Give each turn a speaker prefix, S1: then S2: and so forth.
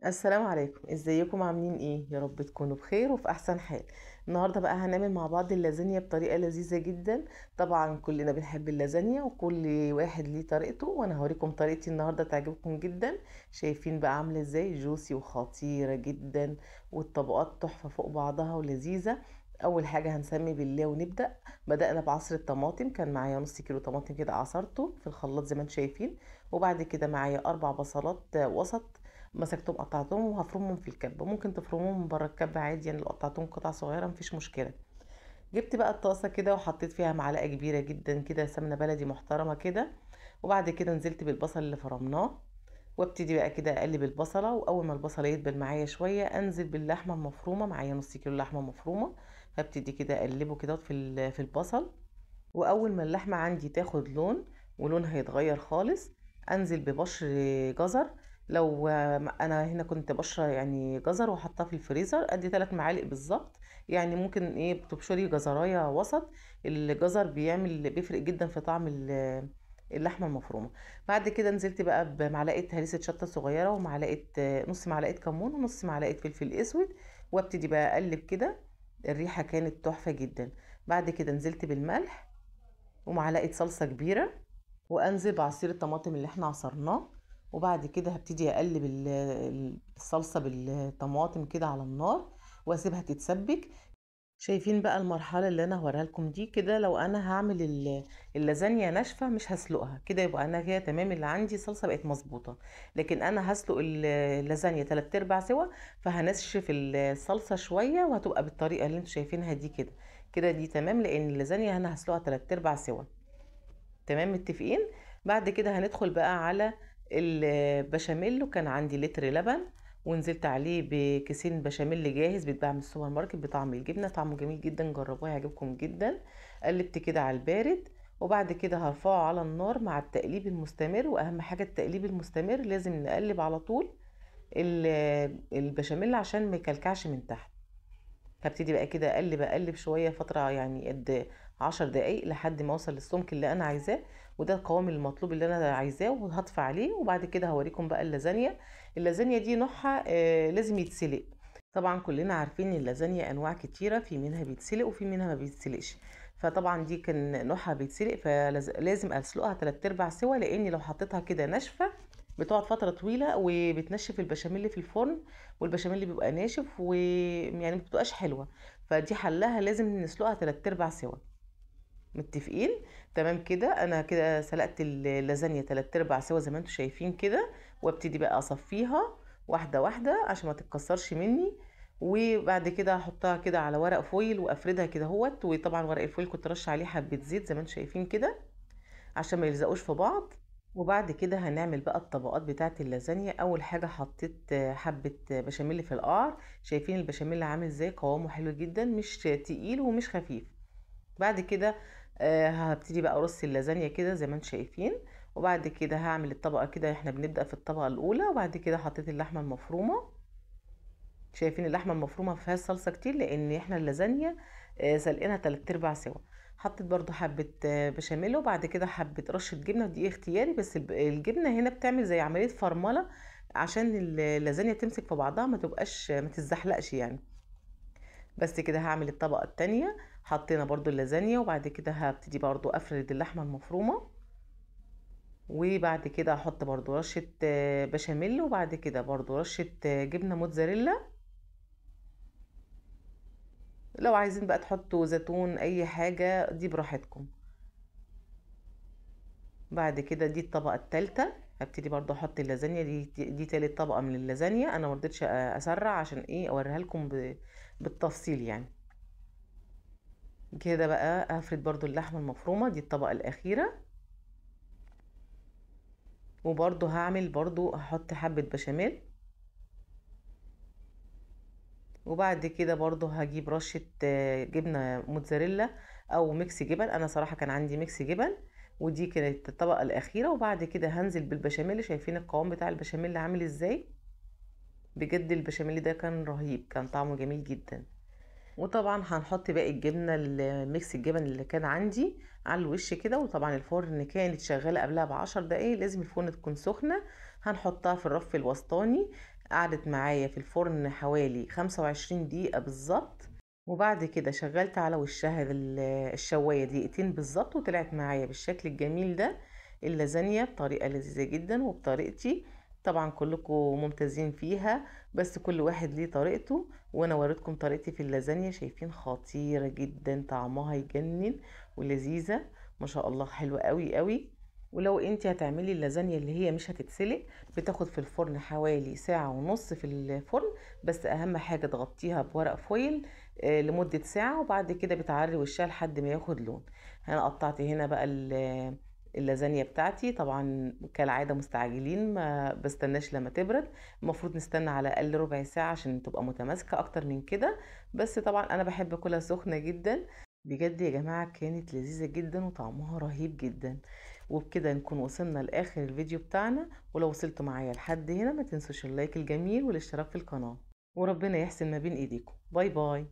S1: السلام عليكم، ازيكم عاملين ايه؟ يا رب تكونوا بخير وفي احسن حال. النهارده بقى هنعمل مع بعض اللازانيا بطريقه لذيذه جدا. طبعا كلنا بنحب اللازانيا وكل واحد ليه طريقته، وانا هوريكم طريقتي النهارده تعجبكم جدا. شايفين بقى عامله ازاي؟ جوسي وخطيره جدا، والطبقات تحفه فوق بعضها ولذيذه. اول حاجه هنسمي بالله ونبدا. بدانا بعصر الطماطم، كان معايا نص كيلو طماطم كده عصرته في الخلاط زي ما انتم شايفين. وبعد كده معايا 4 بصلات وسط، مسكتهم قطعتهم وهفرمهم في الكبة. ممكن تفرموهم من بره الكبة عادي، يعني لو قطعتهم قطع صغيرة مفيش مشكلة. جبت بقى الطاسة كده وحطيت فيها معلقة كبيرة جدا كده سمنة بلدي محترمة كده. وبعد كده نزلت بالبصل اللي فرمناه، وابتدي بقى كده اقلب البصلة. واول ما البصلة يدبل معايا شوية انزل باللحمة المفرومة، معايا نص كيلو لحمة مفرومة. هبتدي كده اقلبه كده في البصل. واول ما اللحمة عندي تاخد لون ولونها يتغير خالص، انزل ببشر جزر. لو انا هنا كنت بشره يعني جزر وحطها في الفريزر ادي 3 معالق بالظبط. يعني ممكن ايه بتبشري جزرايه وسط. الجزر بيفرق جدا في طعم اللحمه المفرومه. بعد كده نزلت بقى بمعلقه هريسه شطه صغيره، ومعلقه نص معلقه كمون ونص معلقه فلفل اسود. وابتدي بقى اقلب كده. الريحه كانت تحفه جدا. بعد كده نزلت بالملح ومعلقة صلصة كبيرة، وانزل بعصير الطماطم اللي احنا عصرناه. وبعد كده هبتدي اقلب الصلصة بالطماطم كده على النار، واسيبها تتسبك. شايفين بقى المرحلة اللي انا هوريها لكم دي؟ كده لو انا هعمل اللازانيا ناشفة مش هسلقها كده، يبقى انا كده تمام، اللي عندي صلصة بقت مظبوطة. لكن انا هسلق اللازانيا 3/4 سوا، فهنشف الصلصة شوية وهتبقى بالطريقة اللي انتوا شايفينها دي كده. كده دي تمام، لان اللازانيا انا هسلقها 3/4 سوا. تمام متفقين. بعد كده هندخل بقى على البشاميل. وكان عندي لتر لبن، ونزلت عليه بكيسين بشاميل جاهز بيتباع من السوبر ماركت بطعم الجبنه، طعمه جميل جدا، جربوه هيعجبكم جدا. قلبت كده على البارد. وبعد كده هرفعه على النار مع التقليب المستمر. واهم حاجه التقليب المستمر، لازم نقلب على طول البشاميل عشان ما يكلكعش من تحت. هبتدي بقى كده اقلب اقلب شويه فتره، يعني قد 10 دقايق لحد ما اوصل للسمك اللي انا عايزاه. وده القوام المطلوب اللي انا عايزاه، وهطفي عليه. وبعد كده هوريكم بقى اللازانيا. اللازانيا دي نوعها لازم يتسلق. طبعا كلنا عارفين ان اللازانيا انواع كتيره، في منها بيتسلق وفي منها ما بيتسلقش. فطبعا دي كان نوعها بيتسلق، فلازم اسلقها 3/4 سوا، لاني لو حطيتها كده ناشفه بتقعد فتره طويله وبتنشف البشاميل في الفرن. والبشاميل بيبقى ناشف ويعني ما بتبقاش حلوه. فدي حلها لازم نسلقها 3/4 سوا. متفقين؟ تمام كده. انا كده سلقت اللازانيا 3/4 سوا زي ما انتم شايفين كده. وابتدي بقى اصفيها واحده واحده عشان ما تتكسرش مني. وبعد كده احطها كده على ورق فويل وافردها كده اهوت. وطبعا ورق الفويل كنت رش عليه حبه زيت زي ما انتم شايفين كده عشان ما يلزقوش في بعض. وبعد كده هنعمل بقى الطبقات بتاعه اللازانيا. اول حاجه حطيت حبه بشاميل في القعر. شايفين البشاميل عامل ازاي؟ قوامه حلو جدا، مش تقيل ومش خفيف. بعد كده هبتدي بقى ارص اللازانيا كده زي ما انتم شايفين. وبعد كده هعمل الطبقه كده، احنا بنبدا في الطبقه الاولى. وبعد كده حطيت اللحمه المفرومه. شايفين اللحمه المفرومه ما فيهاش صلصه كتير، لان احنا اللازانيا سلقينها 3/4 سوا. حطيت برضو حبه بشاميل، وبعد كده حبه رشه جبنه، دي اختياري، بس الجبنه هنا بتعمل زي عمليه فرمله عشان اللازانيا تمسك في بعضها، ما تبقاش ما تتزحلقش يعني. بس كده هعمل الطبقه التانية. حطينا برضو اللازانيا، وبعد كده هبتدي برضو افرد اللحمه المفرومه. وبعد كده احط برضو رشه بشاميل، وبعد كده برضو رشه جبنه موتزاريلا. لو عايزين بقى تحطوا زيتون اي حاجة دي براحتكم. بعد كده دي الطبقة التالتة. هبتدي برضو احط اللازانيا دي تالت طبقة من اللازانيا. انا مرضتش اسرع عشان ايه اوريها لكم بالتفصيل يعني. كده بقى هفرد برضو اللحمة المفرومة، دي الطبقة الاخيرة. وبرضو هعمل برضو هحط حبة بشاميل. وبعد كده برضو هجيب رشة جبنة موتزاريلا او ميكس جبن. انا صراحة كان عندي ميكس جبن. ودي كانت الطبقة الأخيرة. وبعد كده هنزل بالبشاميل. شايفين القوام بتاع البشاميل عامل ازاي؟ بجد البشاميل ده كان رهيب، كان طعمه جميل جدا. وطبعا هنحط باقي الجبنة الميكس الجبن اللي كان عندي على الوش كده. وطبعا الفرن كانت شغالة قبلها ب10 دقايق، لازم الفرن تكون سخنة. هنحطها في الرف الوسطاني. قعدت معايا في الفرن حوالي 25 دقيقة بالظبط. وبعد كده شغلت على وشها الشواية دقيقتين بالظبط، وطلعت معايا بالشكل الجميل ده اللازانيا بطريقة لذيذة جدا وبطريقتي. طبعا كلكم ممتازين فيها، بس كل واحد ليه طريقته، وانا وريتكم طريقتي في اللازانيا. شايفين خطيرة جدا، طعمها يجنن ولذيذة ما شاء الله، حلوة قوي قوي. ولو انت هتعملي اللازانيا اللي هي مش هتتسلق، بتاخد في الفرن حوالي ساعة ونص في الفرن، بس اهم حاجة تغطيها بورق فويل لمدة ساعة، وبعد كده بتعري وشها لحد ما ياخد لون. انا قطعت هنا بقى اللازانيا بتاعتي. طبعا كالعادة مستعجلين، ما بستناش لما تبرد. المفروض نستنى على الاقل ربع ساعة عشان تبقى متماسكة اكتر من كده، بس طبعا انا بحب اكلها سخنة جدا. بجد يا جماعة كانت لذيذة جدا وطعمها رهيب جدا. وبكده نكون وصلنا لاخر الفيديو بتاعنا. ولو وصلتوا معايا لحد هنا، ما تنسوش اللايك الجميل والاشتراك في القناة، وربنا يحسن ما بين ايديكم. باي باي.